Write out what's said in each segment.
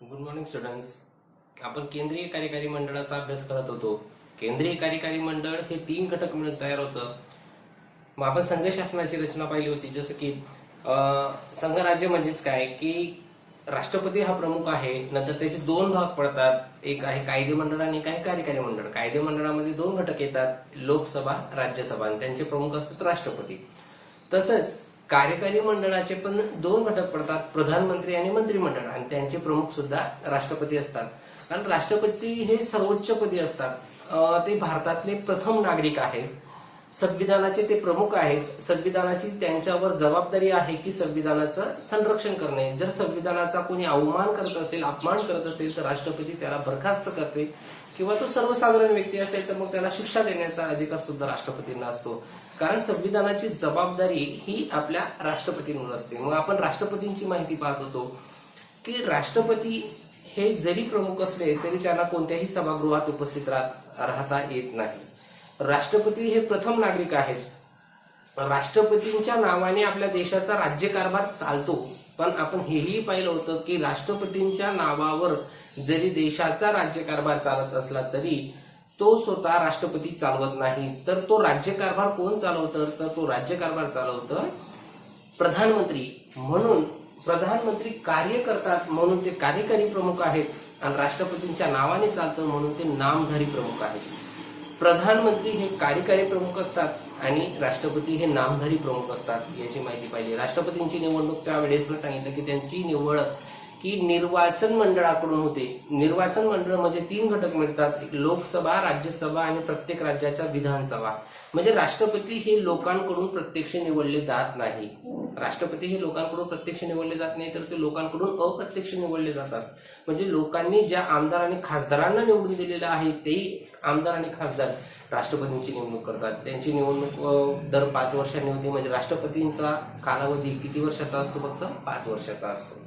Good morning students. आपण केंद्रीय कार्यकारी मंडळाचा अभ्यास करत होतो. केंद्रीय कार्यकारी मंडळ हे 3 घटक मिळून तयार होतं. मग आपण संघ शासनाची रचना पाहिली होती. जसं की संघराज्य म्हणजेच काय की राष्ट्रपती हा प्रमुख आहे. नंतर त्याचे 2 भाग पडतात. एक आहे कायदे मंडळ आणि एक आहे कार्यकारी मंडळ. कायदे मंडळामध्ये 2 घटक येतात, लोकसभा, राज्यसभा, आणि त्यांचे प्रमुख असतात राष्ट्रपती. तसंच कार्यकारी मंडळाचे पण 2 घटक पडतात, प्रधानमंत्री आणि मंत्रिमंडळ, आणि त्यांचे प्रमुख सुद्धा राष्ट्रपती असतात. कारण राष्ट्रपती हे सर्वोच्च पदी असतात. ते भारतातले प्रथम नागरिक आहेत. संविधानाचे ते प्रमुख आहेत. संविधानाची त्यांच्यावर जबाबदारी आहे की संविधानाचं संरक्षण करणे. जर संविधानाचा कोणी अवमान करत असेल, अपमान करत असेल, तर राष्ट्रपती त्याला बरखास्त करते, किंवा तो सर्वसाधारण व्यक्ती असेल तर मग त्याला शिक्षा देण्याचा अधिकार सुद्धा राष्ट्रपतींना असतो. कारण संविधानाची जबाबदारी ही आपल्या राष्ट्रपतींवर असते. मग आपण राष्ट्रपतींची माहिती पाहत होतो की राष्ट्रपती हे जरी प्रमुख असले तरी त्यांना कोणत्याही सभागृहात उपस्थित राहता येत नाही. राष्ट्रपती हे प्रथम नागरिक आहेत. राष्ट्रपतींच्या नावाने आपल्या देशाचा राज्यकारभार चालतो. पण आपण हेही पाहिलं होतं की राष्ट्रपतींच्या नावावर जरी देशाचा राज्यकारभार चालत असला तरी तो स्वतः राष्ट्रपती चालवत नाही. तर तो राज्यकारभार कोण चालवतं? तर तो राज्यकारभार चालवतं प्रधानमंत्री. म्हणून प्रधानमंत्री कार्य करतात म्हणून ते कार्यकारी प्रमुख आहेत, आणि राष्ट्रपतींच्या नावाने चालतं म्हणून ते नामधारी प्रमुख आहेत. प्रधानमंत्री हे कार्यकारी प्रमुख असतात आणि राष्ट्रपती हे नामधारी प्रमुख असतात. याची माहिती पाहिजे. राष्ट्रपतींची निवडणूकच्या वेळेस मी सांगितलं की त्यांची निवड की निर्वाचन मंडळाकडून होते. निर्वाचन मंडळ म्हणजे 3 घटक मिळतात, एक लोकसभा, राज्यसभा आणि प्रत्येक राज्याच्या विधानसभा. म्हणजे राष्ट्रपती हे लोकांकडून प्रत्यक्ष निवडले जात नाही. राष्ट्रपती हे लोकांकडून प्रत्यक्ष निवडले जात नाही, तर ते लोकांकडून अप्रत्यक्ष निवडले जातात. म्हणजे लोकांनी ज्या आमदार आणि खासदारांना निवडून दिलेलं आहे ते आमदार आणि खासदार राष्ट्रपतींची नेमणूक करतात. त्यांची निवडणूक दर 5 वर्षांनी होते. म्हणजे राष्ट्रपतींचा कालावधी किती वर्षाचा असतो? फक्त 5 वर्षाचा असतो.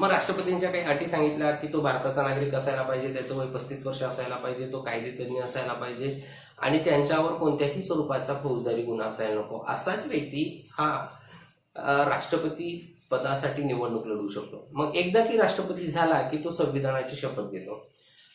मग राष्ट्रपतींच्या काही अटी सांगितल्या की तो भारताचा नागरिक असायला पाहिजे, त्याचं वय 35 वर्ष असायला पाहिजे, तो कायदेतज्ञ असायला पाहिजे, आणि त्यांच्यावर कोणत्याही स्वरूपाचा फौजदारी गुन्हा असायला नको. असाच व्यक्ती हा राष्ट्रपती पदासाठी निवडणूक लढवू शकतो. मग एकदा की राष्ट्रपती झाला की तो संविधानाची शपथ घेतो.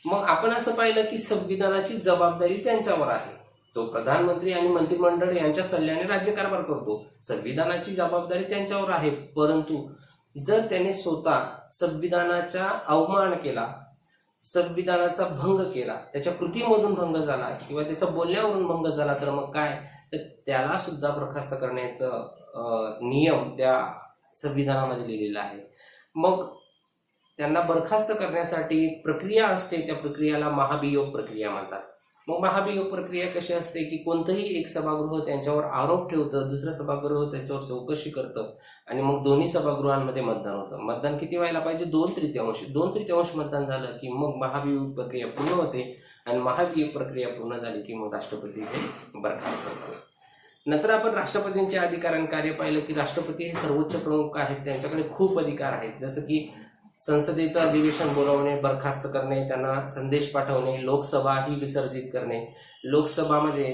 मग आपण असं पाहिलं की संविधानाची जबाबदारी त्यांच्यावर आहे. तो प्रधानमंत्री आणि मंत्रिमंडळ यांच्या सल्ल्याने राज्यकारभार करतो. संविधानाची जबाबदारी त्यांच्यावर आहे. परंतु जर त्याने स्वतः संविधानाचा अवमान केला, संविधानाचा भंग केला, त्याच्या कृतीमधून भंग झाला किंवा त्याच्या बोलण्यावरून भंग झाला, तर मग काय, तर त्याला सुद्धा बरखास्त करण्याचं नियम त्या संविधानामध्ये लिहिलेला आहे. मग त्यांना बरखास्त करण्यासाठी एक प्रक्रिया असते. त्या प्रक्रियाला महाभियोग प्रक्रिया म्हणतात. मग महाभियोग प्रक्रिया कशी असते की कोणतंही एक सभागृह त्यांच्यावर आरोप ठेवतं, दुसरं सभागृह त्याच्यावर चौकशी करतं, आणि मग दोन्ही सभागृहांमध्ये मतदान होतं. मतदान किती व्हायला पाहिजे? 2/3 मतदान झालं की मग महाभियोग प्रक्रिया पूर्ण होते, आणि महाभियोग प्रक्रिया पूर्ण झाली की मग राष्ट्रपती हे बरखास्त होतात. नंतर आपण राष्ट्रपतींचे अधिकार आणि कार्य पाहिलं की राष्ट्रपती हे सर्वोच्च प्रमुख आहेत. त्यांच्याकडे खूप अधिकार आहेत. जसं की संसदेचं अधिवेशन बोलावणे, बरखास्त करणे, त्यांना संदेश पाठवणे, लोकसभा ही विसर्जित करणे, लोकसभामध्ये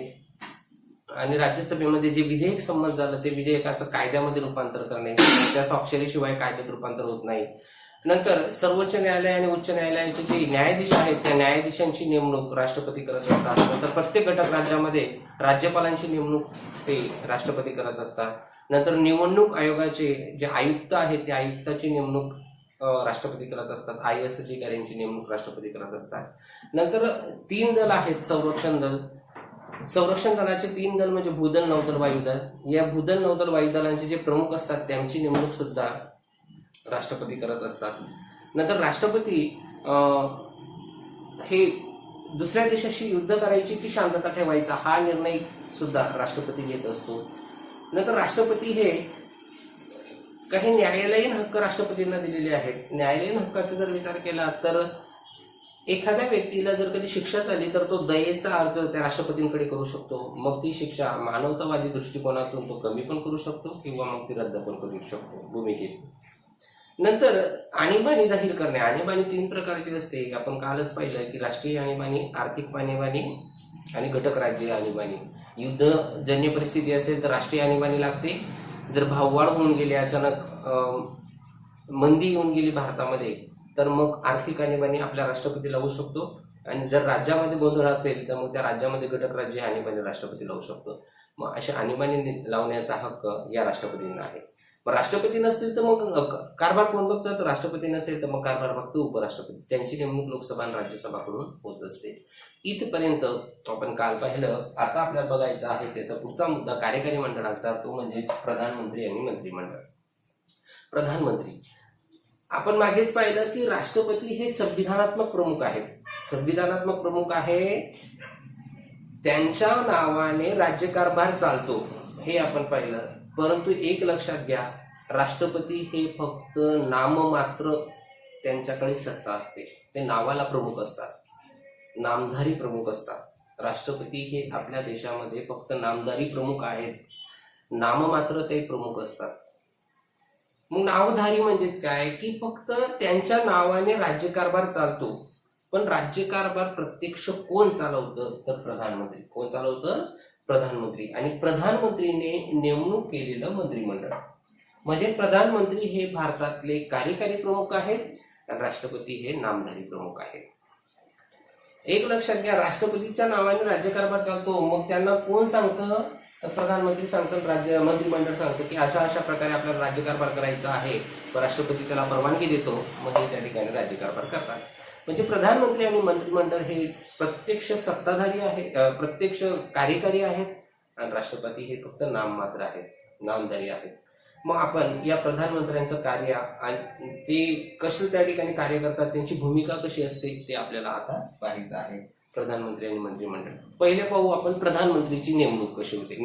आणि राज्यसभेमध्ये जे विधेयक संमत झालं ते विधेयकाचं कायद्यामध्ये रूपांतर करणे, त्या स्वाक्षरीशिवाय कायद्यात रूपांतर होत नाही. नंतर सर्वोच्च न्यायालय आणि उच्च न्यायालयाचे जे न्यायाधीश आहेत त्या न्यायाधीशांची नेमणूक राष्ट्रपती करत असतात. नंतर प्रत्येक घटक राज्यामध्ये राज्यपालांची नेमणूक ते राष्ट्रपती करत असतात. नंतर निवडणूक आयोगाचे जे आयुक्त आहेत त्या आयुक्ताची नेमणूक राष्ट्रपती करत असतात. IAS अधिकाऱ्यांची नेमणूक राष्ट्रपती करत असतात. नंतर 3 दल आहेत. संरक्षण दल, संरक्षण दलाचे 3 दल म्हणजे भूदल, नौदल, वायुदल. या भूदल, नौदल, वायुदलांचे जे प्रमुख असतात त्यांची नेमणूक सुद्धा राष्ट्रपती करत असतात. नंतर राष्ट्रपती हे दुसऱ्या देशाशी युद्ध करायची की शांतता ठेवायचा हा निर्णय सुद्धा राष्ट्रपती घेत असतो. नंतर राष्ट्रपती हे काही न्यायालयीन हक्क राष्ट्रपतींना दिलेले आहेत. न्यायालयीन हक्काचा जर विचार केला तर एखाद्या व्यक्तीला जर कधी शिक्षा झाली तर तो दयेचा अर्ज त्या राष्ट्रपतींकडे करू शकतो. मग ती शिक्षा मानवतावादी दृष्टिकोनातून तो कमी पण करू शकतो किंवा मग ती रद्द पण करू शकतो भूमिकेत. नंतर आणीबाणी जाहीर करणे. आणीबाणी 3 प्रकारची असते. आपण कालच पाहिलं की राष्ट्रीय आणीबाणी, आर्थिक आणीबाणी आणि घटक राज्य आणीबाणी. युद्धजन्य परिस्थिती असेल तर राष्ट्रीय आणीबाणी लागते. जर भाववाढ होऊन गेली, अचानक मंदी येऊन गेली भारतामध्ये, तर मग आर्थिक आणीबाणी आपल्या राष्ट्रपती लावू शकतो, आणि जर राज्यामध्ये गोंधळ असेल तर मग त्या राज्यामध्ये घटक राज्य आणीबाणी राष्ट्रपती लावू शकतो. मग अशा आणीबाणी लावण्याचा हक्क या राष्ट्रपतींना आहे. मग राष्ट्रपती नसतील तर मग कारभार कोण बघतं, तर राष्ट्रपती नसेल तर मग कारभार बघतो उपराष्ट्रपती. त्यांची नेमणूक लोकसभा आणि राज्यसभाकडून होत असते. इथपर्यंत आपण काल पाहिलं. आता आपल्याला बघायचा आहे त्याचा पुढचा मुद्दा कार्यकारी मंडळाचा, तो म्हणजे प्रधानमंत्री आणि मंत्रिमंडळ. प्रधानमंत्री आपण मागेच पाहिलं की राष्ट्रपती हे संविधानात्मक प्रमुख आहेत. संविधानात्मक प्रमुख आहे, त्यांच्या नावाने राज्यकारभार चालतो हे आपण पाहिलं. परंतु एक लक्षात घ्या, राष्ट्रपती हे फक्त नाममात्र त्यांच्याकडे सत्ता असते. ते नावाला प्रमुख असतात, नामधारी प्रमुख असतात. राष्ट्रपती हे आपल्या देशामध्ये फक्त नामधारी प्रमुख आहेत, नाममात्र ते प्रमुख असतात. मग नावधारी म्हणजेच काय की फक्त त्यांच्या नावाने राज्यकारभार चालतो, पण राज्यकारभार प्रत्यक्ष कोण चालवतं, तर प्रधानमंत्री. कोण चालवतं? प्रधानमंत्री. आणि प्रधानमंत्रीने नेमणूक केलेलं मंत्रिमंडळ. म्हणजे प्रधानमंत्री हे भारतातले कार्यकारी प्रमुख आहेत आणि राष्ट्रपती हे नामधारी प्रमुख आहेत. एक लक्षात घ्या, राष्ट्रपतीच्या नावाने राज्यकारभार चालतो, मग त्यांना कोण सांगतं, तर प्रधानमंत्री सांगतात, राज्य मंत्रिमंडळ सांगतं की अशा अशा प्रकारे आपल्याला राज्यकारभार करायचा आहे. राष्ट्रपती त्याला परवानगी देतो, मग ते त्या ठिकाणी राज्यकारभार करतात. म्हणजे प्रधानमंत्री आणि मंत्रिमंडळ हे प्रत्यक्ष सत्ताधारी आहे, प्रत्यक्ष कार्यकारी आहेत, आणि राष्ट्रपती हे फक्त नाममात्र आहेत, नामधारी आहेत. मग आपण या प्रधानमंत्र्यांचं कार्य आणि ते कसं त्या ठिकाणी कार्य करतात, त्यांची भूमिका कशी असते, ते आपल्याला आता पाहायचं आहे. प्रधानमंत्री आणि मंत्रिमंडळ. पहिले पाहू आपण प्रधानमंत्रीची नेमणूक कशी होते.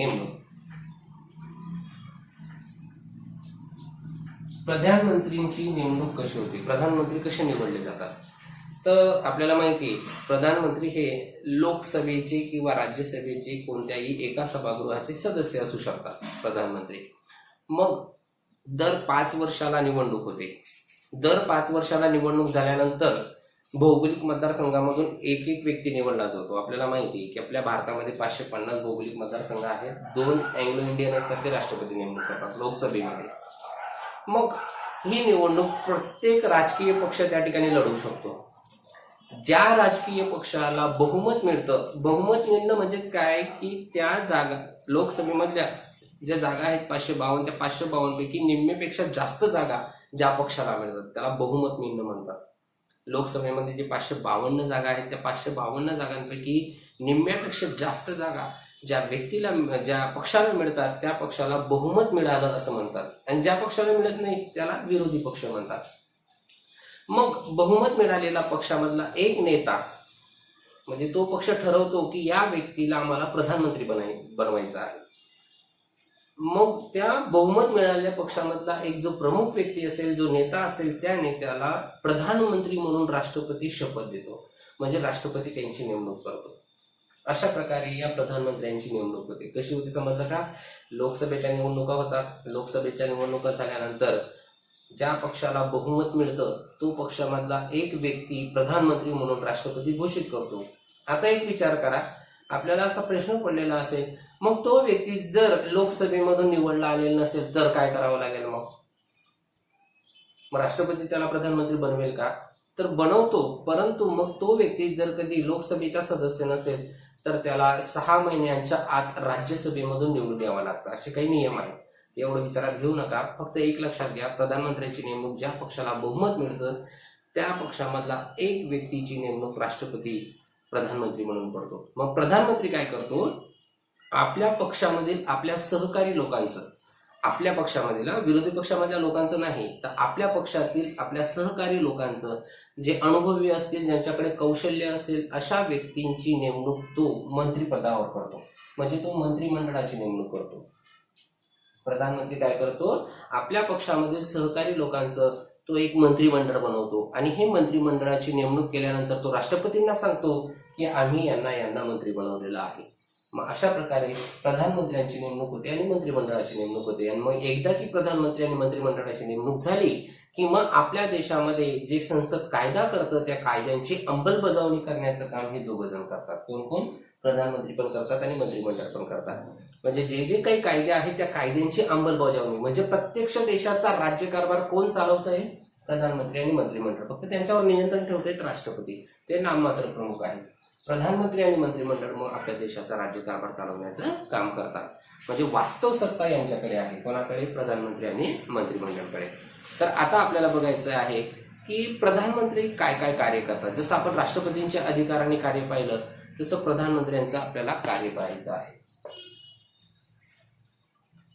प्रधानमंत्रींची नेमणूक कशी होती, प्रधानमंत्री कसे निवडले जातात. तर आपल्याला माहिती आहे, प्रधानमंत्री हे लोकसभेचे किंवा राज्यसभेचे कोणत्याही एका सभागृहाचे सदस्य असू शकतात प्रधानमंत्री. मग दर 5 वर्षाला निवडणूक होते. दर 5 वर्षाला निवडणूक झाल्यानंतर भौगोलिक मतदारसंघामधून एक एक व्यक्ती निवडला जातो. आपल्याला माहिती आहे की आपल्या भारतामध्ये 550 भौगोलिक मतदारसंघ आहेत. 2 अँग्लो इंडियन असतात, ते राष्ट्रपती नेमणूक करतात लोकसभेमध्ये. मग ही निवडणूक प्रत्येक राजकीय पक्ष त्या ठिकाणी लढवू शकतो. ज्या राजकीय पक्षाला बहुमत मिळतं, बहुमत मिळणं म्हणजेच काय की त्या जागा, लोकसभेमधल्या ज्या जागा आहेत 552, त्या 552 पैकी निम्मेपेक्षा जास्त जागा ज्या पक्षाला मिळतात त्याला बहुमत मिळणं म्हणतात. लोकसभेमध्ये जे 552 जागा आहेत, त्या 552 जागांपैकी निम्म्यापेक्षा जास्त जागा ज्या व्यक्तीला, ज्या पक्षाला मिळतात त्या पक्षाला बहुमत मिळालं असं म्हणतात, आणि ज्या पक्षाला मिळत नाही त्याला विरोधी पक्ष म्हणतात. मग बहुमत मिळालेला पक्षामधला एक नेता, म्हणजे तो पक्ष ठरवतो की या व्यक्तीला आम्हाला प्रधानमंत्री बनवायचा आहे. मग त्या बहुमत मिळालेल्या पक्षामधला एक जो प्रमुख व्यक्ती असेल, जो नेता असेल, त्या नेत्याला प्रधानमंत्री म्हणून राष्ट्रपती शपथ देतो, म्हणजे राष्ट्रपती त्यांची नेमणूक करतो. अशा प्रकारे या प्रधानमंत्र्यांची नेमणूक होते. कशी होती समजलं का? लोकसभेच्या निवडणुका होतात. लोकसभेच्या निवडणुका झाल्यानंतर ज्या पक्षाला बहुमत मिळतं तो पक्षामधला एक व्यक्ती प्रधानमंत्री म्हणून राष्ट्रपती घोषित करतो. आता एक विचार करा, आपल्याला असा प्रश्न पडलेला असेल, मग तो व्यक्ती जर लोकसभेमधून निवडला आलेला नसेल तर काय करावं लागेल? मग राष्ट्रपती त्याला प्रधानमंत्री बनवेल का? तर बनवतो, परंतु मग तो व्यक्ती जर कधी लोकसभेचा सदस्य नसेल तर त्याला 6 महिन्यांच्या आत राज्यसभेमधून निवडून यावं लागतं. असे काही नियम आहेत, एवढं विचारात घेऊ नका. फक्त एक लक्षात घ्या, प्रधानमंत्र्यांची नेमणूक ज्या पक्षाला बहुमत मिळतं त्या पक्षामधला एक व्यक्तीची नेमणूक राष्ट्रपती प्रधानमंत्री म्हणून करतो. मग प्रधानमंत्री काय करतो? आपल्या पक्षामधील आपल्या सहकारी लोकांचं, आपल्या पक्षामधील विरोधी पक्षामधल्या लोकांचं नाही, तर आपल्या पक्षातील आपल्या सहकारी लोकांचं, जे अनुभवी असतील, ज्यांच्याकडे कौशल्य असेल, अशा व्यक्तींची नेमणूक तो मंत्रिपदावर करतो. म्हणजे तो मंत्रिमंडळाची नेमणूक करतो. प्रधानमंत्री काय करतो? आपल्या पक्षामधील सहकारी लोकांचं तो एक मंत्रिमंडळ बनवतो, आणि हे मंत्रिमंडळाची नेमणूक केल्यानंतर तो राष्ट्रपतींना सांगतो की आम्ही यांना मंत्री बनवलेलं आहे. मग अशा प्रकारे प्रधानमंत्र्यांची नेमणूक होते आणि मंत्रिमंडळाची नेमणूक होते. आणि मग एकदा की प्रधानमंत्री आणि मंत्रिमंडळाची नेमणूक झाली की मग आपल्या देशामध्ये जे संसद कायदा करतं त्या कायद्यांची अंमलबजावणी करण्याचं काम हे दोघं जण करतात. कोण कोण? प्रधानमंत्री पण करतात आणि मंत्रिमंडळ पण करतात. म्हणजे जे जे काही कायदे आहेत त्या कायद्यांची अंमलबजावणी, म्हणजे प्रत्यक्ष देशाचा राज्यकारभार कोण चालवत आहे? प्रधानमंत्री आणि मंत्रिमंडळ फक्त त्यांच्यावर नियंत्रण ठेवतात राष्ट्रपती, ते नाममात्र प्रमुख आहेत. प्रधानमंत्री आणि मंत्रिमंडळ मग आपल्या देशाचा राज्यकारभार चालवण्याचं काम करतात. म्हणजे वास्तव सत्ता यांच्याकडे आहे. कोणाकडे? प्रधानमंत्री आणि मंत्रिमंडळाकडे. तर आता आपल्याला बघायचं आहे की प्रधानमंत्री काय काय कार्य करतात. जसं आपण राष्ट्रपतींच्या अधिकाराने कार्य पाहिलं तसं प्रधानमंत्र्यांचं आपल्याला कार्य पाहायचं आहे.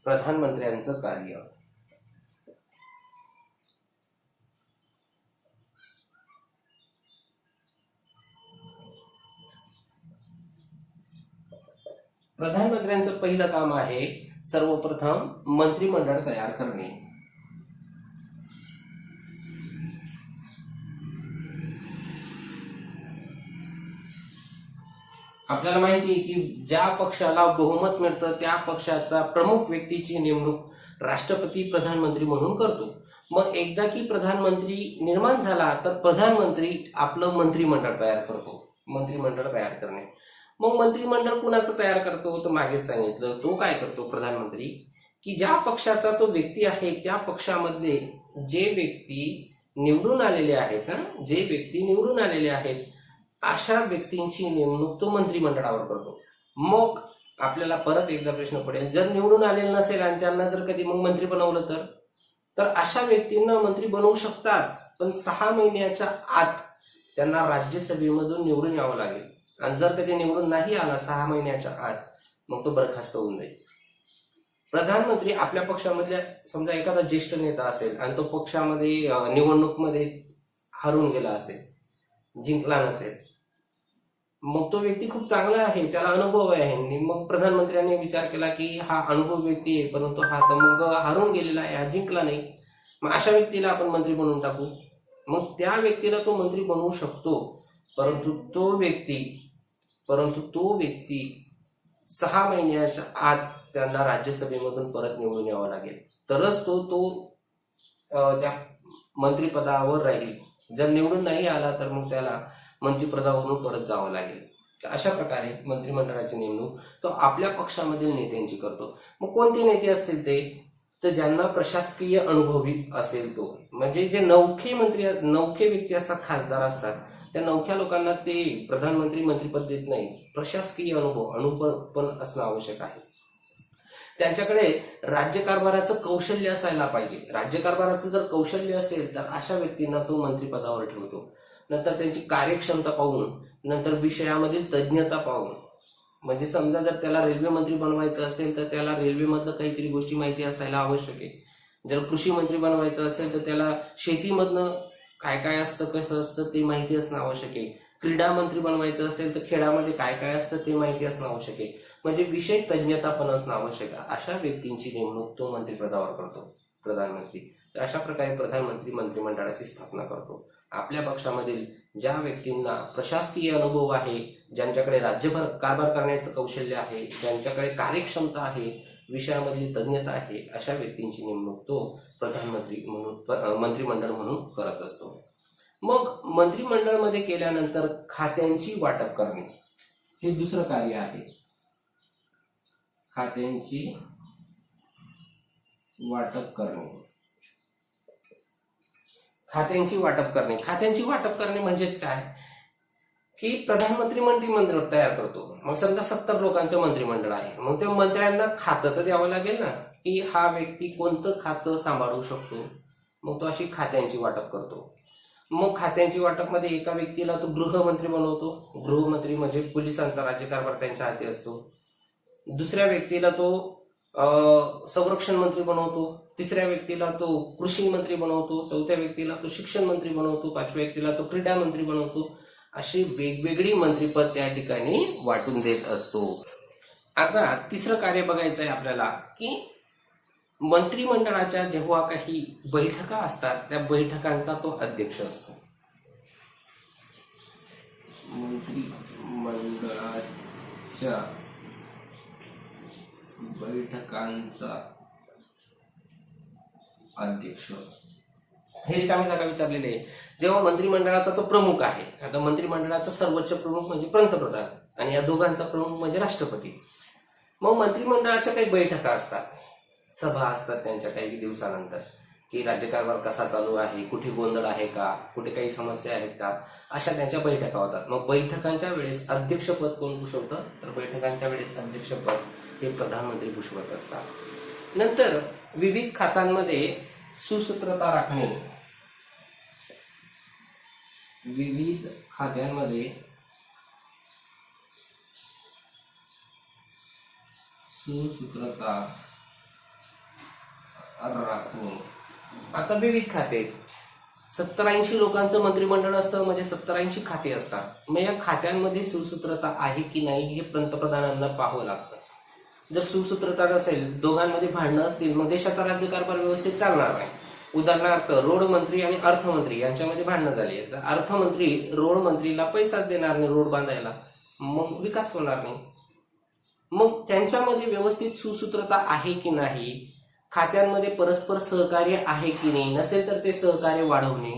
प्रधानमंत्र्यांचं कार्य. प्रधानमंत्र्यांचं पहिलं काम आहे सर्वप्रथम मंत्रिमंडळ तयार करणे. आपल्याला माहिती आहे की ज्या पक्षाला बहुमत मिळतं त्या पक्षाचा प्रमुख व्यक्तीची नेमणूक राष्ट्रपती प्रधानमंत्री म्हणून करतो. मग एकदा की प्रधानमंत्री निर्माण झाला तर प्रधानमंत्री आपलं मंत्रिमंडळ तयार करतो. मंत्रिमंडळ तयार करणे. मग मंत्रिमंडळ कुणाचं तयार करतो? तर मागेच सांगितलं. तो काय करतो प्रधानमंत्री की ज्या पक्षाचा तो व्यक्ती आहे त्या पक्षामधले जे व्यक्ती निवडून आलेले आहेत अशा व्यक्तींची नेमणूक तो मंत्रिमंडळावर करतो. मग आपल्याला परत एकदा प्रश्न पडेल, जर निवडून आलेले नसेल आणि त्यांना जर कधी मग मंत्री बनवलं तर अशा व्यक्तींना मंत्री बनवू शकतात, पण 6 महिन्याच्या आत त्यांना राज्यसभेमधून निवडून यावं लागेल. आणि जर कधी निवडून नाही आला 6 महिन्याच्या आत मग तो बरखास्त होऊन जाईल. प्रधानमंत्री आपल्या पक्षामधल्या समजा एखादा ज्येष्ठ नेता असेल आणि तो पक्षामध्ये निवडणूकमध्ये हरून गेला असेल, जिंकला नसेल, मग तो व्यक्ती खूप चांगला आहे, त्याला अनुभव आहे. मग प्रधानमंत्र्यांनी विचार केला की हा अनुभव व्यक्ती आहे परंतु हा तर मग हरून गेलेला आहे, हा जिंकला नाही, मग अशा व्यक्तीला आपण मंत्री बनवून टाकू. मग त्या व्यक्तीला तो मंत्री बनवू शकतो, परंतु तो व्यक्ती 6 महिन्याच्या आत त्यांना राज्यसभेमधून परत निवडून यावं लागेल, तरच तो त्या मंत्रिपदावर राहील. जर निवडून नाही आला तर मग त्याला मंत्रिपदावरून परत जावं लागेल. तर अशा प्रकारे मंत्रिमंडळाची नेमणूक तो आपल्या पक्षामधील नेत्यांची करतो. मग कोणते नेते असतील ते? तर ज्यांना प्रशासकीय अनुभवी असेल तो, म्हणजे जे नौखे व्यक्ती असतात, खासदार असतात, त्या नवख्या लोकांना ते प्रधानमंत्री मंत्रिपद देत नाही. प्रशासकीय अनुभव पण असणं आवश्यक आहे. त्यांच्याकडे राज्यकारभाराचं कौशल्य असायला पाहिजे. राज्यकारभाराचं जर कौशल्य असेल तर अशा व्यक्तींना तो मंत्रिपदावर ठेवतो. नंतर त्यांची कार्यक्षमता पाहून, नंतर विषयामधील तज्ज्ञता पाहून, म्हणजे समजा जर त्याला रेल्वे मंत्री बनवायचं असेल तर त्याला रेल्वेमधलं काहीतरी गोष्टी माहिती असायला आवश्यक आहे. जर कृषी मंत्री बनवायचं असेल तर त्याला शेतीमधनं काय काय असतं, कसं असतं ते माहिती असणं आवश्यक आहे. क्रीडा मंत्री बनवायचं असेल तर खेळामध्ये काय काय असतं ते माहिती असणं आवश्यक आहे. म्हणजे विषय तज्ज्ञता पण असणं आवश्यक आहे. अशा व्यक्तींची नेमणूक तो मंत्रिपदावर करतो प्रधानमंत्री. तर अशा प्रकारे प्रधानमंत्री मंत्रिमंडळाची स्थापना करतो. आपल्या पक्षामधील ज्या व्यक्तींना प्रशासकीय अनुभव आहे, ज्यांच्याकडे राज्यभर कारभार करण्याचं कौशल्य आहे, ज्यांच्याकडे कार्यक्षमता आहे, विषयामधली तज्ञता आहे, अशा व्यक्तींची नेमणूक तो प्रधानमंत्री म्हणून मंत्रिमंडळ म्हणून करत असतो. मग मंत्रिमंडळामध्ये केल्यानंतर खात्यांची वाटप करणे हे दुसरं कार्य आहे. खात्यांची वाटप करणे. खात्यांची वाटप करणे म्हणजेच काय की प्रधानमंत्री मंत्रिमंडळ तयार करतो. मग समजा 70 लोकांचं मंत्रिमंडळ आहे, मग त्या मंत्र्यांना खातं तर द्यावं लागेल ना, की हा व्यक्ती कोणतं खातं सांभाळू शकतो. मग तो अशी खात्यांची वाटप करतो. मग खात्यांची वाटप मध्ये एका व्यक्तीला तो गृहमंत्री बनवतो. गृहमंत्री म्हणजे पोलिसांचा राज्यकारभार त्यांच्या हाती असतो. दुसऱ्या व्यक्तीला तो संरक्षण मंत्री बनवतो. तिसऱ्या व्यक्तीला तो कृषी मंत्री बनवतो. चौथ्या व्यक्तीला तो शिक्षण मंत्री बनवतो. 5व्या व्यक्तीला तो क्रीडा मंत्री बनवतो. अशी वेगवेगळी मंत्रिपद त्या ठिकाणी वाटून देत असतो. आता तिसरं कार्य बघायचं आहे आपल्याला की मंत्रिमंडळाच्या जेव्हा काही बैठका असतात त्या बैठकांचा तो अध्यक्ष असतो. मंत्रिमंडळाच्या बैठकांचा अध्यक्ष. हे रिकामी जागा विचारलेली आहे. जेव्हा मंत्रिमंडळाचा तो प्रमुख आहे, आता मंत्रिमंडळाचा सर्वोच्च प्रमुख म्हणजे पंतप्रधान आणि या दोघांचा प्रमुख म्हणजे राष्ट्रपती. मग मंत्रिमंडळाच्या काही बैठका असतात, सभा असतात त्यांच्या काही दिवसानंतर की राज्यकारभार कसा चालू आहे, कुठे गोंधळ आहे का, कुठे काही समस्या आहेत का, अशा त्यांच्या बैठका होतात. मग बैठकांच्या वेळेस अध्यक्षपद कोण भूषवतं, तर बैठकांच्या वेळेस अध्यक्षपद हे प्रधानमंत्री भूषवत असतात. नंतर विविध खात्यांमध्ये सुसूत्रता राखणे, विविध खात्यांमध्ये सुसूत्रता राखणे. आता विविध खाते, 70-80 लोकांचं मंत्रिमंडळ असतं, म्हणजे 70-80 खाते असतात. मग या खात्यांमध्ये सुसूत्रता आहे की नाही हे पंतप्रधानांना पाहावं लागतं. जर सुसूत्रता नसेल, दोघांमध्ये भांडणं असतील, मग देशाचा राज्यकारभार व्यवस्थित चालणार नाही. उदाहरणार्थ रोड मंत्री आणि अर्थमंत्री यांच्यामध्ये भांडणं झाली, तर अर्थमंत्री रोड मंत्रीला पैसाच देणार नाही रोड बांधायला, मग विकास होणार नाही. मग त्यांच्यामध्ये व्यवस्थित सुसूत्रता आहे की नाही, खात्यांमध्ये परस्पर सहकार्य आहे की नाही, नसेल तर ते सहकार्य वाढवणे,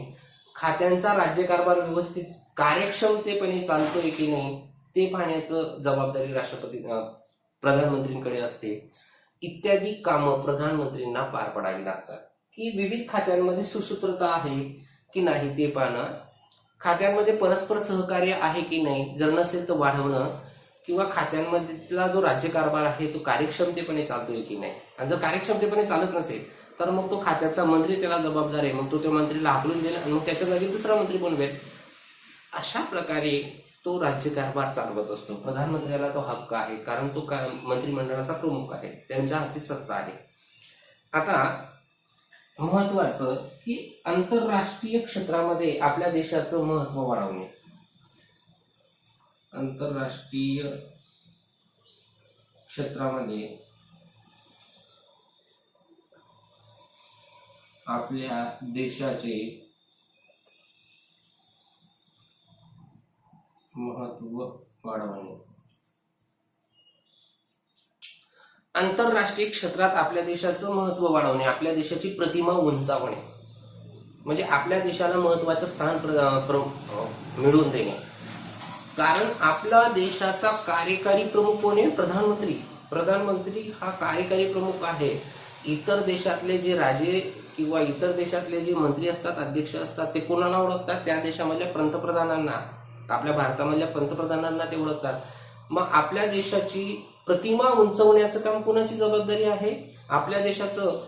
खात्यांचा राज्यकारभार व्यवस्थित कार्यक्षमतेपणे चालतोय की नाही ते पाहण्याचं जबाबदारी प्रधानमंत्रींकडे असते. इत्यादी कामं प्रधानमंत्रींना पार पाडावी लागतात. की विविध खात्यांमध्ये सुसूत्रता आहे की नाही ते पाहणं, खात्यांमध्ये परस्पर सहकार्य आहे की नाही, जर नसेल तर वाढवणं, किंवा खात्यांमधला जो राज्यकारभार आहे तो कार्यक्षमतेपणे चालतोय की नाही. आणि जर कार्यक्षमतेपणे चालत नसेल तर मग तो खात्याचा मंत्री त्याला जबाबदार आहे, मग तो त्या मंत्रीला हाकलून देईल आणि मग त्याच्या जागी दुसरा मंत्री बनवेल. अशा प्रकारे तो राज्यकारभार चालवत असतो. प्रधानमंत्र्याला तो हक्क आहे, कारण तो मंत्रिमंडळाचा प्रमुख आहे, त्यांच्या हाती सत्ता आहे. आता महत्वाचं की आंतरराष्ट्रीय क्षेत्रामध्ये आपल्या देशाचं महत्व वाढवणे. आंतरराष्ट्रीय क्षेत्रामध्ये आपल्या देशाचे महत्व वाढवणे. आंतरराष्ट्रीय क्षेत्रात आपल्या देशाचं महत्व वाढवणे, आपल्या देशाची प्रतिमा उंचावणे, म्हणजे आपल्या देशाला महत्वाचं स्थान मिळवून देणे. कारण आपला देशाचा कार्यकारी प्रमुख कोण आहे? प्रधानमंत्री. प्रधानमंत्री हा कार्यकारी प्रमुख आहे. इतर देशातले जे राजे किंवा इतर देशातले जे मंत्री असतात, अध्यक्ष असतात, ते कोणाला ओळखतात? त्या देशामधल्या पंतप्रधानांना, आपल्या भारतामधल्या पंतप्रधानांना ते ओळखतात. मग आपल्या देशाची प्रतिमा उंचवण्याचं काम कोणाची जबाबदारी आहे? आपल्या देशाचं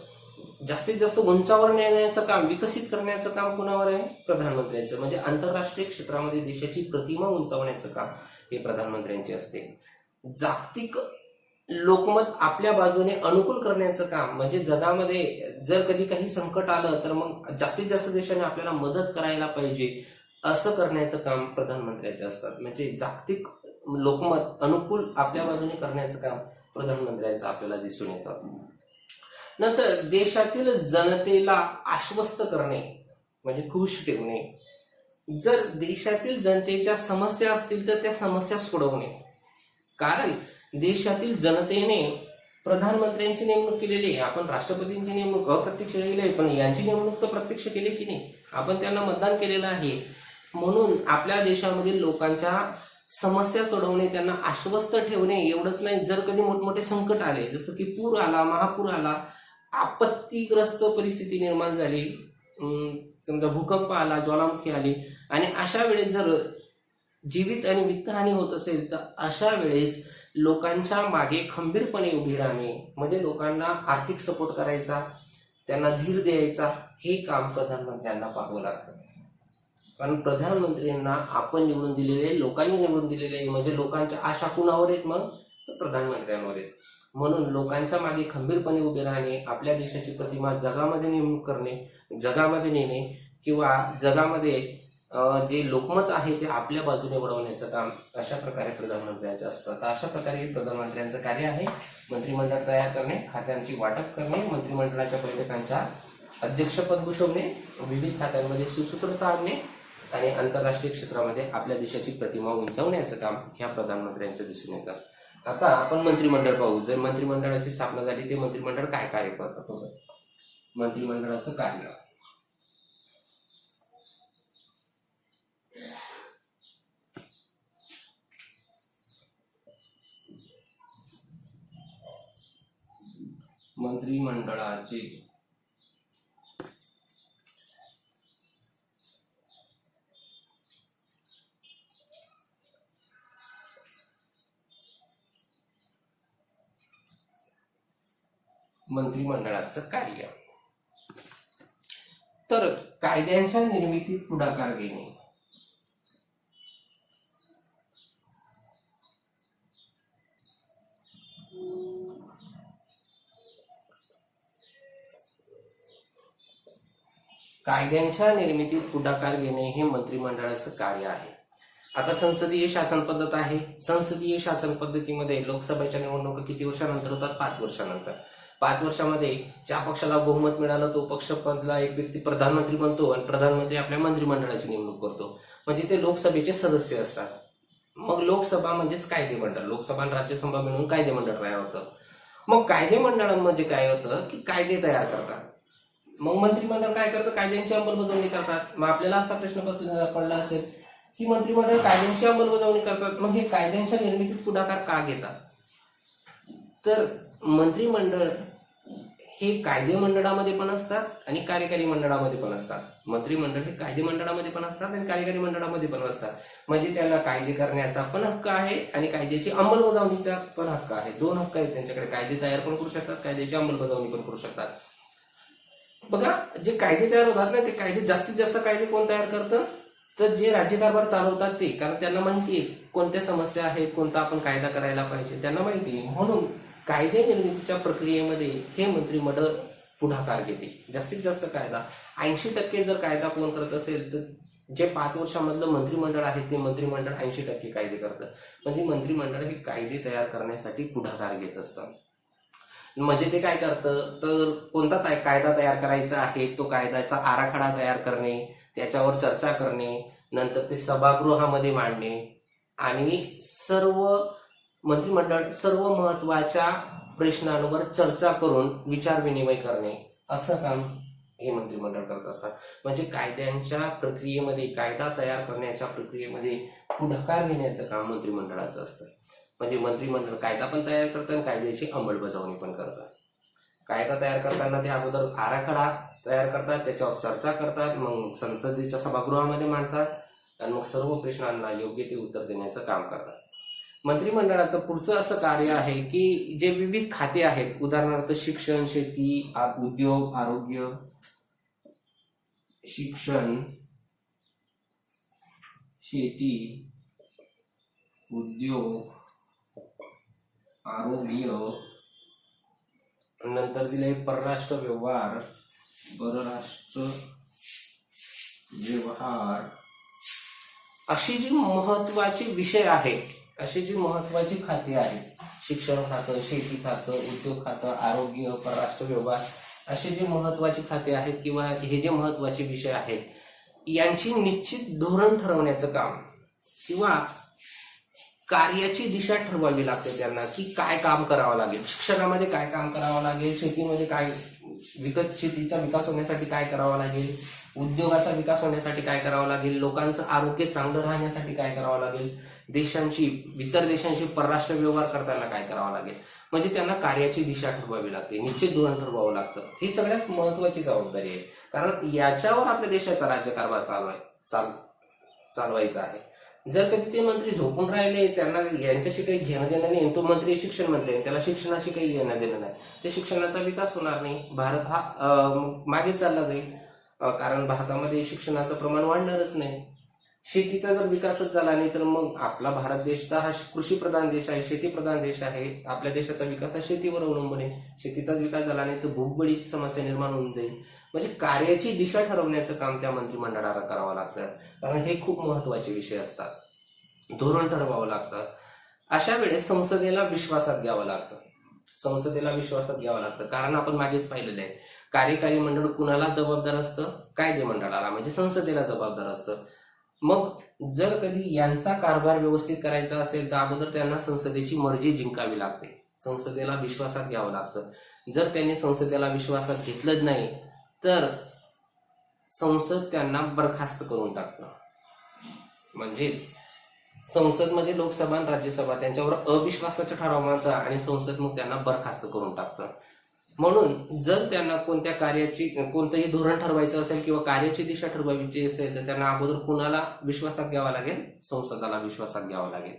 जास्तीत जास्त उंचावर नेण्याचं काम, विकसित करण्याचं काम कुणावर आहे? प्रधानमंत्र्यांचं. म्हणजे आंतरराष्ट्रीय क्षेत्रामध्ये देशाची प्रतिमा उंचावण्याचं काम हे प्रधानमंत्र्यांचे असते. जागतिक लोकमत आपल्या बाजूने अनुकूल करण्याचं काम, म्हणजे जगामध्ये जर कधी काही संकट आलं तर मग जास्तीत जास्त देशाने आपल्याला मदत करायला पाहिजे असं करण्याचं काम प्रधानमंत्र्यांचे असतात. म्हणजे जागतिक लोकमत अनुकूल आपल्या बाजूने करण्याचं काम प्रधानमंत्र्यांचं आपल्याला दिसून येतं. नंतर देशातील जनतेला आश्वस्त करणे, म्हणजे खुश ठेवणे. जर देशातील जनतेच्या समस्या असतील तर त्या समस्या सोडवणे. कारण देशातील जनतेने प्रधानमंत्र्यांची नेमणूक केलेली आहे. आपण राष्ट्रपतींची नेमणूक अप्रत्यक्ष केली आहे, पण यांची नेमणूक तर प्रत्यक्ष केली की नाही? आपण त्यांना मतदान केलेलं आहे. म्हणून आपल्या देशामधील लोकांच्या समस्या सोडवणे, त्यांना आश्वस्त ठेवणे एवढंच नाही, जर कधी मोठमोठे संकट आले, जसं की पूर आला, महापूर आला, आपत्तीग्रस्त परिस्थिती निर्माण झाली, समजा भूकंप आला, ज्वालामुखी आली, आणि अशा वेळेस जर जीवित आणि वित्तहानी होत असेल तर अशा वेळेस लोकांच्या मागे खंबीरपणे उभी राहणे, म्हणजे लोकांना आर्थिक सपोर्ट करायचा, त्यांना धीर द्यायचा, हे काम प्रधानमंत्र्यांना पाहावं लागतं. कारण प्रधानमंत्र्यांना आपण निवडून दिलेले, लोकांनी निवडून दिलेले, म्हणजे लोकांच्या आशा कुणावर आहेत? मग तर प्रधानमंत्र्यांवर आहेत. म्हणून लोकांच्या मागे खंबीरपणे उभे राहणे, आपल्या देशाची प्रतिमा जगामध्ये नेमणूक करणे, जगामध्ये नेणे, किंवा जगामध्ये जे लोकमत आहे ते आपल्या बाजूने वळवण्याचं काम अशा प्रकारे प्रधानमंत्र्यांचं असतं. तर अशा प्रकारे प्रधानमंत्र्यांचं कार्य आहे मंत्रिमंडळ तयार करणे, खात्यांची वाटप करणे, मंत्रिमंडळाच्या बैठकांच्या अध्यक्षपद भूषवणे, विविध खात्यांमध्ये सुसूत्रता आणणे आणि आंतरराष्ट्रीय क्षेत्रामध्ये आपल्या देशाची प्रतिमा उंचावण्याचं काम ह्या प्रधानमंत्र्यांचं दिसून येतं. आता आपण मंत्रिमंडळ पाहू. जर मंत्रिमंडळाची स्थापना झाली, ते मंत्रिमंडळ काय कार्य करतं? मंत्रिमंडळाचं कार्य. मंत्रिमंडळाचे मंत्रिमंडळाचं कार्य. तर कायद्यांच्या निर्मितीत पुढाकार घेणे. कायद्यांच्या निर्मितीत पुढाकार घेणे हे मंत्रिमंडळाचं कार्य आहे. आता संसदीय शासन पद्धत आहे. संसदीय शासन पद्धतीमध्ये लोकसभेच्या निवडणुका किती वर्षानंतर होतात? 5 वर्षानंतर. 5 वर्षामध्ये ज्या पक्षाला बहुमत मिळालं तो पक्ष मधला एक व्यक्ती प्रधानमंत्री बनतो आणि प्रधानमंत्री आपल्या मंत्रिमंडळाची नेमणूक करतो. म्हणजे ते लोकसभेचे सदस्य असतात. मग लोकसभा म्हणजेच कायदेमंडळ. लोकसभा आणि राज्यसभा मिळून कायदेमंडळ तयार होतं. मग कायदेमंडळ म्हणजे काय होतं की कायदे तयार करतात. मग मंत्रिमंडळ काय करतं? कायद्यांची अंमलबजावणी करतात. मग आपल्याला असा प्रश्न पडला असेल की मंत्रिमंडळ कायद्यांची अंमलबजावणी करतात, मग हे कायद्यांच्या निर्मितीत पुढाकार का घेतात? तर मंत्रिमंडळ हे कायदे मंडळामध्ये पण असतात आणि कार्यकारी मंडळामध्ये पण असतात. मंत्रिमंडळ हे कायदे मंडळामध्ये पण असतात आणि कार्यकारी मंडळामध्ये पण असतात. म्हणजे त्यांना कायदे करण्याचा पण हक्क आहे आणि कायद्याची अंमलबजावणीचा पण हक्क आहे. 2 हक्क आहेत त्यांच्याकडे. कायदे तयार पण करू शकतात, कायद्याची अंमलबजावणी पण करू शकतात. बघा, जे कायदे तयार होतात ना, ते कायदे जास्तीत जास्त कायदे कोण तयार करतं? तर जे राज्यकारभार चालवतात ते. कारण त्यांना माहिती आहे कोणत्या समस्या आहेत, कोणता आपण कायदा करायला पाहिजे, त्यांना माहिती आहे. म्हणून कायदे निर्मितीच्या प्रक्रियेमध्ये हे मंत्रिमंडळ पुढाकार घेते. जास्तीत जास्त कायदा 80% जर कायदा कोण करत असेल तर जे 5 वर्षामधलं मंत्रिमंडळ आहे ते मंत्रिमंडळ 80% कायदे करतं. म्हणजे मंत्रिमंडळ हे कायदे तयार करण्यासाठी पुढाकार घेत असतं. म्हणजे ते काय करतं तर कोणता कायदा तयार करायचा आहे तो कायद्याचा आराखडा तयार करणे, त्याच्यावर चर्चा करणे, नंतर ते सभागृहामध्ये मांडणे आणि मंत्रिमंडळ सर्व महत्वाच्या प्रश्नांवर चर्चा करून विचार विनिमय करणे, असं काम हे मंत्रिमंडळ करत असतात. म्हणजे कायद्यांच्या प्रक्रियेमध्ये, कायदा तयार करण्याच्या प्रक्रियेमध्ये पुढाकार घेण्याचं काम मंत्रिमंडळाचं असतं. म्हणजे मंत्रिमंडळ कायदा पण तयार करतं आणि कायद्याची अंमलबजावणी पण करतं. कायदा तयार करताना ते अगोदर आराखडा तयार करतात, त्याच्यावर चर्चा करतात, मग संसदेच्या सभागृहामध्ये मांडतात आणि मग सर्व प्रश्नांना योग्य ते उत्तर देण्याचं काम करतात. मंत्रिमंडळाचं पुढचं असं कार्य आहे की जे विविध खाते आहेत, उदाहरणार्थ शिक्षण, शेती, उद्योग, आरोग्य, शिक्षण, शेती, उद्योग, आरोग्य, नंतर दिले परराष्ट्र व्यवहार, अशी जी महत्वाचे विषय आहेत, अशी जी महत्वाची खाती आहेत, शिक्षण खातं, शेती खातं, उद्योग खातं, आरोग्य, परराष्ट्र व्यवहार, असे जे महत्वाची खाते आहेत किंवा हे जे महत्वाचे विषय आहेत, यांची निश्चित धोरण ठरवण्याचं काम किंवा कार्याची दिशा ठरवावी लागते त्यांना की काय काम करावं लागेल. शिक्षणामध्ये काय काम करावं लागेल, शेतीमध्ये काय शेतीचा विकास होण्यासाठी काय करावं लागेल, उद्योगाचा विकास होण्यासाठी काय करावं लागेल, लोकांचं आरोग्य चांगलं राहण्यासाठी काय करावं लागेल, इतर देशांशी परराष्ट्र व्यवहार करताना काय करावं लागेल. म्हणजे त्यांना कार्याची दिशा ठरवावी लागते, निश्चित धोरण ठरवावं लागतं. ही सगळ्यात महत्वाची जबाबदारी आहे. कारण याच्यावर आपल्या देशाचा राज्यकारभार चालवायचा आहे. जर कधी ते मंत्री झोपून राहिले, त्यांना यांच्याशी काही घेणं देणं नाही, तो मंत्री शिक्षण मंत्री आहे, त्याला शिक्षणाशी काही घेणं देणं नाही, ते शिक्षणाचा विकास होणार नाही. भारत हा मागे चालला जाईल. कारण भारतामध्ये शिक्षणाचं प्रमाण वाढणारच नाही. शेतीचा जर विकासच झाला नाही तर मग आपला भारत देश तर हा कृषीप्रधान देश आहे, शेतीप्रधान देश आहे. आपल्या देशाचा विकास हा शेतीवर अवलंबून आहे. शेतीचाच विकास झाला नाही तर भूकबळीची समस्या निर्माण होऊन जाईल. म्हणजे कार्याची दिशा ठरवण्याचं काम त्या मंत्रिमंडळाला करावं लागतं. कारण हे खूप महत्वाचे विषय असतात. धोरण ठरवावं लागतं. अशा वेळेस संसदेला विश्वासात घ्यावं लागतं. कारण आपण मागेच पाहिलेलं आहे, कार्यकारी मंडळ कुणाला जबाबदार असतं? कायदे मंडळाला, म्हणजे संसदेला जबाबदार असतं. मग जर कधी यांचा कारभार व्यवस्थित करायचा असेल तर अगोदर त्यांना संसदेची मर्जी जिंकावी लागते, संसदेला विश्वासात घ्यावं लागतं. जर त्यांनी संसदेला विश्वासात घेतलंच नाही तर संसद त्यांना बरखास्त करून टाकतं. म्हणजेच संसदमध्ये लोकसभा आणि राज्यसभा त्यांच्यावर अविश्वासाचा ठराव मांडतात आणि संसद मग त्यांना बरखास्त करून टाकतं. म्हणून जर त्यांना कोणतंही धोरण ठरवायचं असेल किंवा कार्याची दिशा ठरवायची असेल तर त्यांना अगोदर कुणाला विश्वासात घ्यावा लागेल? संसदाला विश्वासात घ्यावा लागेल.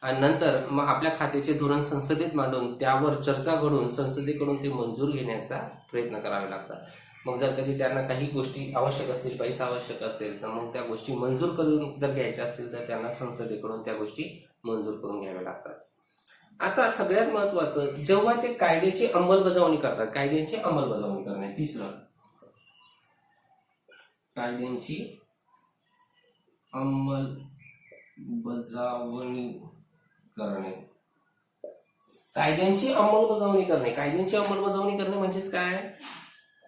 आणि नंतर मग आपल्या खात्याचे धोरण संसदेत मांडून त्यावर चर्चा घडून संसदेकडून ते मंजूर घेण्याचा प्रयत्न करावे लागतात. मग जर कधी त्यांना काही गोष्टी आवश्यक असतील, पैसा आवश्यक असेल, तर मग त्या गोष्टी मंजूर करून जर घ्यायच्या असतील तर त्यांना संसदेकडून त्या गोष्टी मंजूर करून घ्याव्या लागतात. आता सगळ्यात महत्वाचं, जेव्हा ते कायद्याची अंमलबजावणी करतात, कायद्यांची अंमलबजावणी करणे, तिसरं कायद्यांची अंमलबजावणी करणे. कायद्यांची अंमलबजावणी करणे, कायद्यांची अंमलबजावणी करणे म्हणजेच काय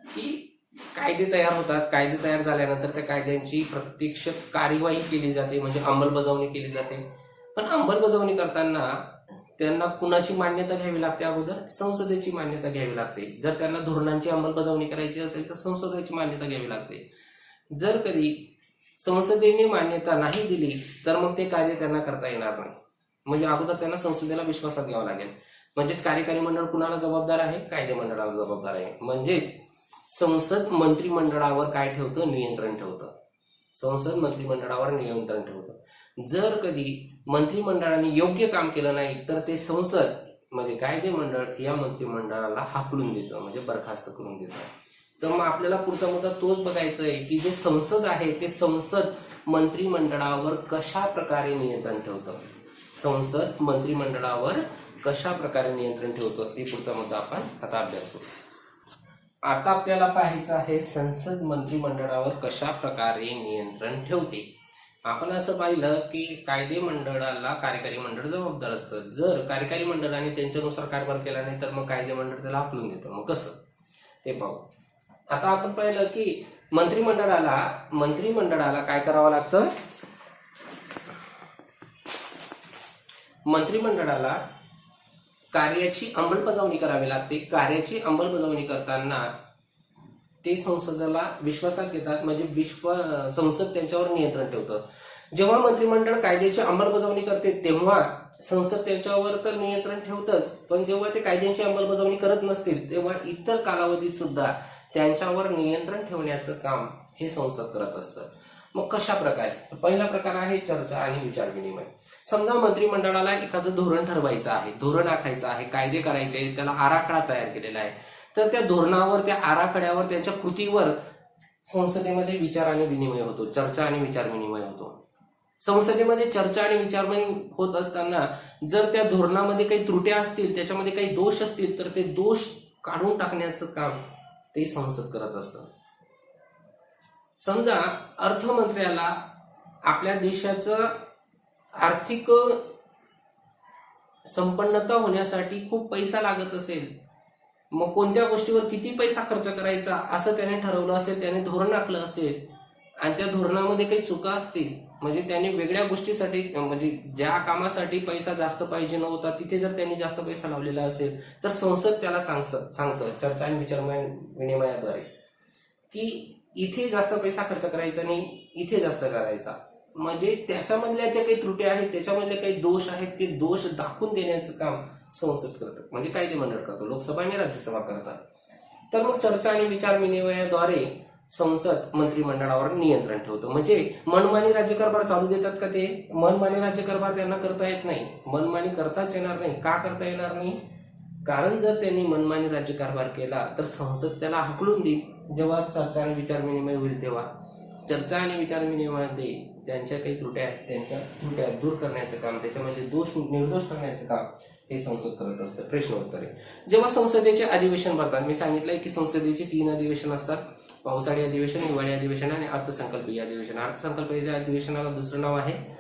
की कायदे तयार होतात, कायदे तयार झाल्यानंतर त्या कायद्यांची प्रत्यक्ष कार्यवाही केली जाते, म्हणजे अंमलबजावणी केली जाते. पण अंमलबजावणी करताना त्यांना कुणाची मान्यता घ्यावी लागते? अगोदर संसदेची मान्यता घ्यावी लागते. जर त्यांना धोरणांची अंमलबजावणी करायची असेल तर संसदेची मान्यता घ्यावी लागते. जर कधी संसदेने मान्यता नाही दिली तर मग ते कार्य त्यांना करता येणार नाही. म्हणजे अगोदर त्यांना संसदेला विश्वासात घ्यावं लागेल. म्हणजेच कार्यकारी मंडळ कुणाला जबाबदार आहे? कायदे मंडळाला जबाबदार आहे. म्हणजेच संसद मंत्रिमंडळावर काय ठेवतं? नियंत्रण ठेवतं. संसद मंत्रिमंडळावर नियंत्रण ठेवतं. जर कधी मंत्रिमंडळाने योग्य काम केलं नाही तर ते संसद म्हणजे कायदे मंडळ या मंत्रिमंडळाला हाकलून देतं, म्हणजे बरखास्त करून देतं. तर मग आपल्याला पुढचा मुद्दा तोच बघायचा आहे की जे संसद आहे ते संसद मंत्रिमंडळावर कशा प्रकारे नियंत्रण ठेवतं. संसद मंत्रिमंडळावर कशा प्रकारे नियंत्रण ठेवतं ते पुढचा मुद्दा आपण आता अभ्यासू. आता आपल्याला पाहायचं आहे संसद मंत्रिमंडळावर कशा प्रकारे नियंत्रण ठेवते. आपण असं पाहिलं की कायदे मंडळाला कार्यकारी मंडळ जबाबदार असतं. जर कार्यकारी मंडळाने त्यांच्यानुसार कारभार केला नाही तर मग कायदे मंडळ त्याला हाकलून देतं. मग कसं ते पाहू. आता आपण पाहिलं की मंत्रिमंडळाला काय करावं लागतं? मंत्रिमंडळाला कार्याची अंमलबजावणी करावी लागते. कार्याची अंमलबजावणी करताना ते संसदेला विश्वासात घेतात, म्हणजे संसद त्यांच्यावर नियंत्रण ठेवतं. जेव्हा मंत्रिमंडळ कायद्याची अंमलबजावणी करते तेव्हा संसद त्यांच्यावर तर नियंत्रण ठेवतच, पण जेव्हा ते कायद्यांची अंमलबजावणी करत नसतील तेव्हा इतर कालावधीत सुद्धा त्यांच्यावर नियंत्रण ठेवण्याचं काम हे संसद करत असतं. मग कशा प्रकारे? पहिला प्रकार आहे चर्चा आणि विचार विनिमय. समजा मंत्रिमंडळाला एखादं धोरण ठरवायचं आहे, धोरण आखायचं आहे, कायदे करायचे आहेत, त्याला आराखडा तयार केलेला आहे, तर त्या धोरणावर, त्या आराखड्यावर, त्यांच्या कृतीवर संसदेमध्ये विचार आणि विनिमय होतो, चर्चा आणि विचार विनिमय होतो. संसदेमध्ये चर्चा आणि विचार होत असताना जर त्या धोरणामध्ये काही त्रुट्या असतील, त्याच्यामध्ये काही दोष असतील तर ते दोष काढून टाकण्याचं काम ते संसद करत असतं. समजा अर्थमंत्र्याला आपल्या देशाचं आर्थिक संपन्नता होण्यासाठी खूप पैसा लागत असेल, मग कोणत्या गोष्टीवर किती पैसा खर्च करायचा असं त्याने ठरवलं असेल, त्याने धोरण आखलं असेल आणि त्या धोरणामध्ये काही चुका असतील, म्हणजे त्याने वेगळ्या गोष्टीसाठी, म्हणजे ज्या कामासाठी पैसा जास्त पाहिजे नव्हता तिथे जर त्यांनी जास्त पैसा लावलेला असेल तर संसद त्याला सांगतं चर्चा आणि विचार विनिमयाद्वारे की इथे जास्त पैसा खर्च करायचा नाही, इथे जास्त करायचा. म्हणजे त्याच्यामधल्या ज्या काही त्रुटी आहेत, त्याच्यामधले काही दोष आहेत, ते दोष दाखवून देण्याचं काम संसद करतं, म्हणजे कायदे मंडळ करतो, लोकसभा आणि राज्यसभा करतात. तर मग चर्चा आणि विचार विनिमयाद्वारे संसद मंत्रिमंडळावर नियंत्रण ठेवतं. म्हणजे मनमानी राज्यकारभार चालू देतात का? ते मनमानी राज्यकारभार त्यांना करता येत नाही, मनमानी करताच येणार नाही. का करता येणार नाही? कारण जर त्यांनी मनमानी राज्यकारभार केला तर संसद त्याला हाकलून देईल. जेव्हा चर्चा आणि विचार विनिमय होईल तेव्हा चर्चा आणि विचार विनिमयामध्ये त्यांच्या काही त्रुट्या आहेत, त्यांच्या त्रुट्या दूर करण्याचं काम, त्याच्यामध्ये दोष निर्दोष करण्याचं काम हे संसद करत असतं. प्रश्नोत्तरे. जेव्हा संसदेचे अधिवेशन भरतात, मी सांगितलंय की संसदेची 3 अधिवेशन असतात: पावसाळी अधिवेशन, हिवाळी अधिवेशन आणि अर्थसंकल्पीय अधिवेशन. अर्थसंकल्पीय अधिवेशनाला दुसरं नाव आहे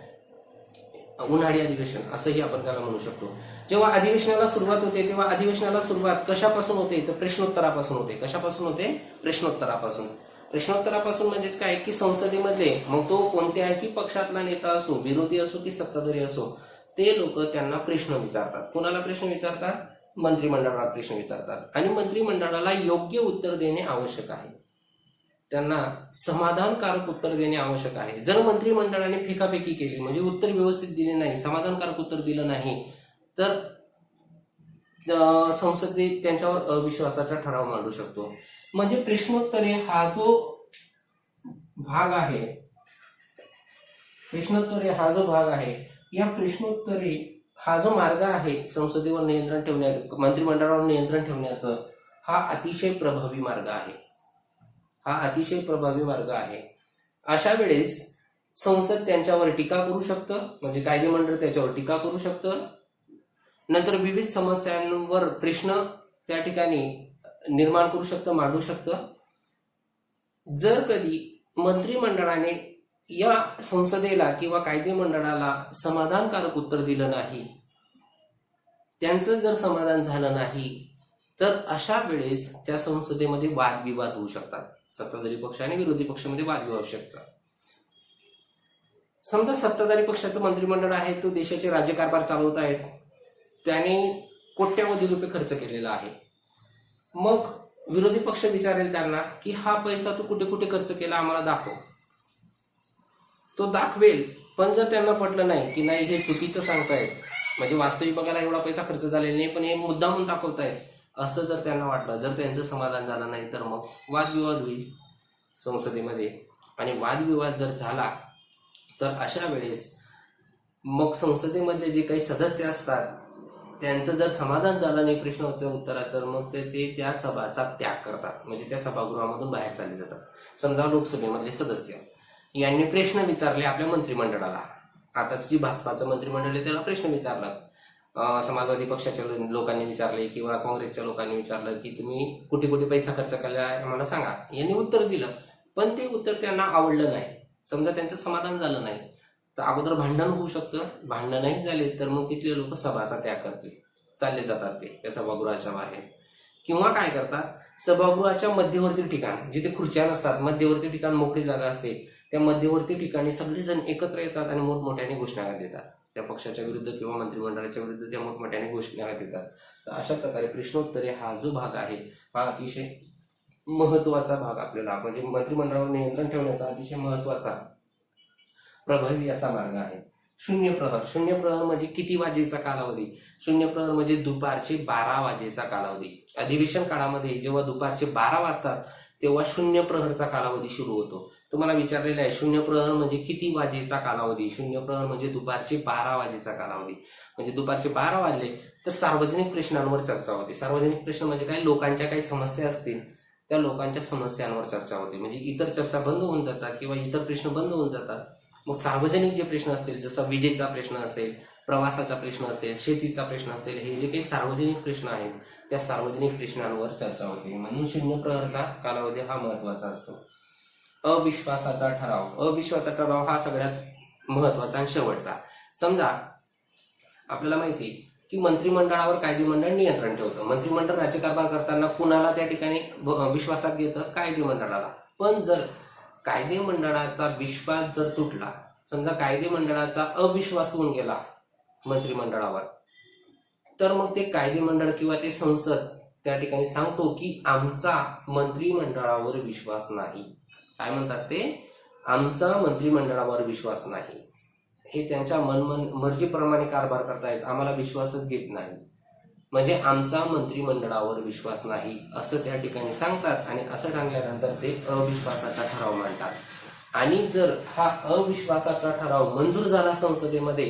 उन्हाळी अधिवेशन, असंही आपण त्याला म्हणू शकतो. जेव्हा अधिवेशनाला सुरुवात होते तेव्हा अधिवेशनाला सुरुवात कशापासून होते? तर प्रश्नोत्तरापासून होते. कशापासून होते? प्रश्नोत्तरापासून. प्रश्नोत्तरापासून म्हणजेच काय की संसदेमध्ये, मग तो कोणत्याही पक्षातला नेता असो, विरोधी असो की सत्ताधारी असो, ते लोक त्यांना प्रश्न विचारतात. कोणाला प्रश्न विचारतात? मंत्रिमंडळाला प्रश्न विचारतात आणि मंत्रिमंडळाला योग्य उत्तर देणे आवश्यक आहे, त्यांना समाधानकारक उत्तर देणे आवश्यक आहे. जर मंत्रिमंडळाने फेकाफेकी केली, म्हणजे उत्तर व्यवस्थित दिले नाही, समाधानकारक उत्तर दिलं नाही, तर संसदेत त्यांच्यावर अविश्वासाचा ठराव मांडू शकतो. म्हणजे प्रश्नोत्तरे हा जो भाग आहे, या प्रश्नोत्तरे हा जो मार्ग आहे संसदेवर नियंत्रण ठेवण्याचा, मंत्रिमंडळावर नियंत्रण ठेवण्याचा, हा अतिशय प्रभावी मार्ग आहे. हा अतिशय प्रभावी मार्ग आहे. अशा वेळेस संसद त्यांच्यावर टीका करू शकतं, म्हणजे कायदेमंडळ त्याच्यावर टीका करू शकतं. नंतर विविध समस्यांवर प्रश्न त्या ठिकाणी निर्माण करू शकतं, मांडू शकतं. जर कधी मंत्रिमंडळाने या संसदेला किंवा कायदेमंडळाला समाधानकारक उत्तर दिलं नाही, त्यांचं जर समाधान झालं नाही, तर अशा वेळेस त्या संसदेमध्ये वादविवाद होऊ शकतात. सत्ताधारी पक्ष आणि विरोधी पक्षामध्ये वादविवाद होऊ शकतात. समजा सत्ताधारी पक्षाचं मंत्रिमंडळ आहे, तो देशाचे राज्यकारभार चालवत आहेत, त्याने कोट्यावधी रुपये खर्च केलेला आहे. मग विरोधी पक्ष विचारेल त्यांना की हा पैसा तू कुठे कुठे खर्च केला, आम्हाला दाखव. तो दाखवेल, पण जर त्यांना पटलं नाही की नाही हे चुकीचं सांगतायत, म्हणजे वास्तविक बघायला एवढा पैसा खर्च झालेला नाही पण हे मुद्दामून दाखवतायत, असं जर त्यांना वाटलं, जर त्यांचं समाधान झालं नाही, तर मग वादविवाद होईल संसदेमध्ये. आणि वादविवाद जर झाला तर अशा वेळेस मग संसदेमध्ये जे काही सदस्य असतात त्यांचं जर समाधान झालं नाही प्रश्नाचं उत्तराचं, मग ते त्या सभाचा त्याग करतात, म्हणजे त्या सभागृहामधून बाहेर चालले जातात. समजा लोकसभेमधले सदस्य यांनी प्रश्न विचारले आपल्या मंत्रिमंडळाला, आताच जी भाजपाचं मंत्रिमंडळ आहे त्याला प्रश्न विचारला, समाजवादी पक्षाच्या लोकांनी विचारले किंवा काँग्रेसच्या लोकांनी विचारलं की तुम्ही कुठे कुठे पैसा खर्च केला आम्हाला सांगा. यांनी उत्तर दिलं, पण ते उत्तर त्यांना आवडलं नाही, समजा त्यांचं समाधान झालं नाही, तर अगोदर भांडण होऊ शकतं. भांडण नाही झाले तर मग तिथले लोक सभाचा त्याग करतील, चालले जातात ते त्या सभागृहाच्या बाहेर. किंवा काय करतात, सभागृहाच्या मध्यवर्ती ठिकाण, जिथे खुर्च्या नसतात, मध्यवर्ती ठिकाण मोकळी जागा असते, त्या मध्यवर्ती ठिकाणी सगळेजण एकत्र येतात आणि मोठमोठ्याने घोषणा देतात. त्या पक्षाच्या विरुद्ध किंवा मंत्रिमंडळाच्या विरुद्ध त्या मोठमोठ्याने घोषणा देतात. तर अशा प्रकारे प्रश्नोत्तरे हा जो भाग आहे हा अतिशय महत्वाचा भाग आपल्याला, म्हणजे मंत्रिमंडळावर नियंत्रण ठेवण्याचा अतिशय महत्वाचा प्रभावी असा मार्ग आहे. शून्य प्रहर. शून्य प्रहर म्हणजे किती वाजेचा कालावधी? शून्य प्रहर म्हणजे दुपारचे 12 वाजेचा कालावधी. अधिवेशन काळामध्ये जेव्हा दुपारचे 12 वाजतात तेव्हा शून्य प्रहरचा कालावधी सुरू होतो. तुम्हाला विचारलेलं आहे शून्य प्रहर म्हणजे किती वाजेचा कालावधी? शून्य प्रहर म्हणजे दुपारचे 12 वाजेचा कालावधी. म्हणजे दुपारचे 12 वाजले तर सार्वजनिक प्रश्नांवर चर्चा होते. सार्वजनिक प्रश्न म्हणजे काय? लोकांच्या काही समस्या असतील त्या लोकांच्या समस्यांवर चर्चा होते. म्हणजे इतर चर्चा बंद होऊन जातात किंवा इतर प्रश्न बंद होऊन जातात. मग सार्वजनिक जे प्रश्न असतील, जसं विजेचा प्रश्न असेल, प्रवासाचा प्रश्न असेल, शेतीचा प्रश्न असेल, हे जे काही सार्वजनिक प्रश्न आहेत त्या सार्वजनिक प्रश्नांवर चर्चा होते. म्हणून शून्य प्रहरचा कालावधी हा महत्वाचा असतो. अविश्वासाचा ठराव. अविश्वासाचा ठराव हा सगळ्यात महत्वाचा आणि शेवटचा. समजा आपल्याला माहिती की मंत्रिमंडळावर कायदेमंडळ नियंत्रण ठेवतं. मंत्रिमंडळ राज्यकारभार करताना कुणाला त्या ठिकाणी विश्वासात घेतं? कायदेमंडळाला. पण जर कायदेमंडळाचा विश्वास जर तुटला, समजा कायदेमंडळाचा अविश्वास होऊन गेला मंत्रिमंडळावर, तर मग ते कायदेमंडळ किंवा ते संसद त्या ठिकाणी सांगतो की आमचा मंत्रिमंडळावर विश्वास नाही. काय म्हणतात ते? आमचा मंत्रिमंडळावर विश्वास नाही. हे त्यांच्या मर्जीप्रमाणे कारभार करतायत, आम्हाला विश्वासच घेत नाही, म्हणजे आमचा मंत्रिमंडळावर विश्वास नाही असं त्या ठिकाणी सांगतात. आणि असं सांगल्यानंतर ते अविश्वासाचा ठराव मांडतात. आणि जर हा अविश्वासाचा ठराव मंजूर झाला संसदेमध्ये,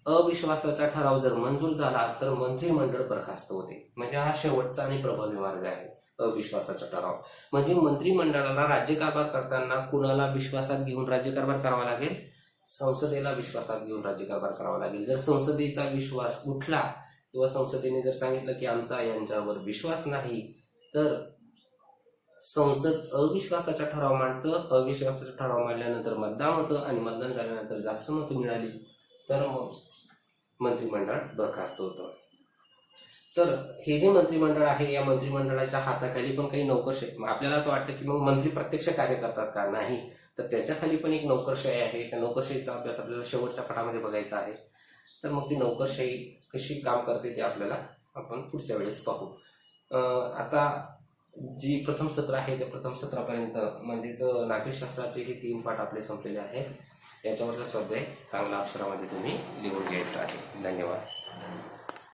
अविश्वासाचा ठराव जर मंजूर झाला तर मंत्रिमंडळ बरखास्त होते. म्हणजे हा शेवटचा आणि प्रभावी मार्ग आहे अविश्वासाचा ठराव. म्हणजे मंत्रिमंडळाला राज्यकारभार करताना कुणाला विश्वासात घेऊन राज्यकारभार करावा लागेल? संसदेला विश्वासात घेऊन राज्यकारभार करावा लागेल. जर संसदेचा विश्वास उठला किंवा संसदेने जर सांगितलं की आमचा यांच्यावर विश्वास नाही, तर संसद अविश्वासाचा ठराव मांडतं. अविश्वासाचा ठराव मांडल्यानंतर मतदान होतं आणि मतदान झाल्यानंतर जास्त मतं मिळाली तर मग मंत्रिमंडळ बरखास्त होतं. तर हे जे मंत्रिमंडळ आहे या मंत्रिमंडळाच्या हाताखाली पण काही नोकरशाही. आपल्याला असं वाटतं की मग मंत्री प्रत्यक्ष कार्य करतात का? नाही. तर त्याच्या खाली पण एक नोकरशाही आहे. त्या नोकरशाहीचा अभ्यास आपल्याला शेवटच्या पाठामध्ये बघायचा आहे. तर मग ती नोकरशाही कशी काम करते ते आपल्याला आपण पुढच्या वेळेस पाहू. आता जी प्रथम सत्र आहे त्या प्रथम सत्रापर्यंत म्हणजेच नागरिकशास्त्राचे हे 3 पाठ आपले संपलेले आहेत. याच्यावरचा स्वाध्याय चांगल्या अक्षरामध्ये तुम्ही लिहून घ्यायचा आहे. धन्यवाद.